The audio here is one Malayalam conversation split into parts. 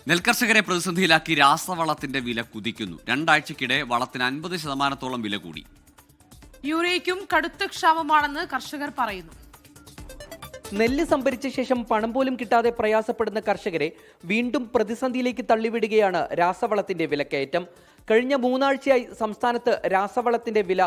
നെൽകർഷകരെ പ്രതിസന്ധിയിലാക്കി രാസവളത്തിന്റെ വില കുതിക്കുന്നു. രണ്ടാഴ്ചക്കിടെ വളത്തിന് 50% വില കൂടി. യൂറിയയ്ക്കും കടുത്ത ക്ഷാമമാണെന്ന് കർഷകർ പറയുന്നു. നെല്ല് സംഭരിച്ച ശേഷം പണം പോലും കിട്ടാതെ പ്രയാസപ്പെടുന്ന കർഷകരെ വീണ്ടും പ്രതിസന്ധിയിലേക്ക് തള്ളിവിടുകയാണ് രാസവളത്തിന്റെ വിലക്കയറ്റം. കഴിഞ്ഞ 3 ആഴ്ചയായി സംസ്ഥാനത്ത് രാസവളത്തിന്റെ വില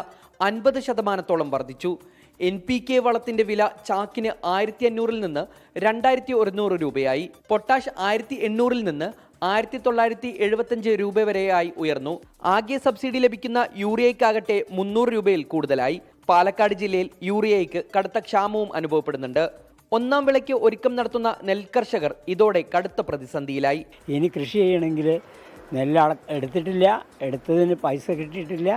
50% വർദ്ധിച്ചു. NPK വളത്തിന്റെ വില ചാക്കിന് 1500 നിന്ന് 2100 രൂപയായി. പൊട്ടാഷ് 1800 നിന്ന് 1975 രൂപ വരെയായി ഉയർന്നു. ആകെ സബ്സിഡി ലഭിക്കുന്ന യൂറിയയ്ക്കാകട്ടെ 300 രൂപയിൽ കൂടുതലായി. പാലക്കാട് ജില്ലയിൽ യൂറിയയ്ക്ക് കടുത്ത ക്ഷാമവും അനുഭവപ്പെടുന്നുണ്ട്. ഒന്നാം വിളയ്ക്ക് ഒരുക്കം നടത്തുന്ന നെൽകർഷകർ ഇതോടെ കടുത്ത പ്രതിസന്ധിയിലായി. ഇനി കൃഷി ചെയ്യണമെങ്കിൽ നെല്ല് എടുത്തിട്ടില്ല, എടുത്തതിന് പൈസ കിട്ടിയിട്ടില്ല,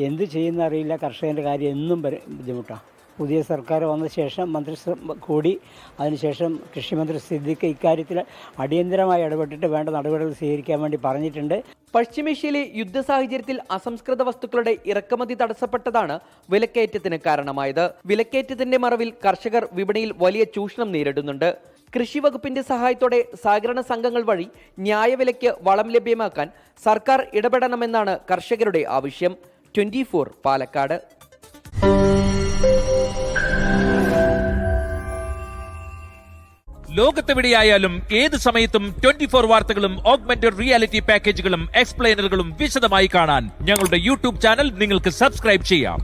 എന്ത് ചെയ്യുന്ന അറിയില്ല. കർഷകൻ്റെ കാര്യം എന്നും ബുദ്ധിമുട്ടാണ്. പുതിയ സർക്കാർ വന്ന ശേഷം മന്ത്രിസഭ കൂടി, അതിനുശേഷം കൃഷിമന്ത്രി സിദ്ദിഖ് ഇക്കാര്യത്തിൽ അടിയന്തരമായി ഇടപെട്ടിട്ട് വേണ്ട നടപടികൾ സ്വീകരിക്കാൻ വേണ്ടി പറഞ്ഞിട്ടുണ്ട്. പശ്ചിമേഷ്യയിലെ യുദ്ധ സാഹചര്യത്തിൽ അസംസ്കൃത വസ്തുക്കളുടെ ഇറക്കുമതി തടസ്സപ്പെട്ടതാണ് വിലക്കയറ്റത്തിന് കാരണമായത്. വിലക്കയറ്റത്തിന്റെ മറവിൽ കർഷകർ വിപണിയിൽ വലിയ ചൂഷണം നേരിടുന്നുണ്ട്. കൃഷി വകുപ്പിന്റെ സഹായത്തോടെ സഹകരണ സംഘങ്ങൾ വഴി ന്യായവിലയ്ക്ക് വളം ലഭ്യമാക്കാൻ സർക്കാർ ഇടപെടണമെന്നാണ് കർഷകരുടെ ആവശ്യം. 24 പാലക്കാട്. ലോകത്തെവിടെയായാലും ഏത് സമയത്തും 24 വാർത്തകളും ഓഗ്മെന്റഡ് റിയാലിറ്റി പാക്കേജുകളും എക്സ്പ്ലെയിനറുകളും വിശദമായി കാണാൻ ഞങ്ങളുടെ യൂട്യൂബ് ചാനൽ നിങ്ങൾക്ക് സബ്സ്ക്രൈബ് ചെയ്യാം.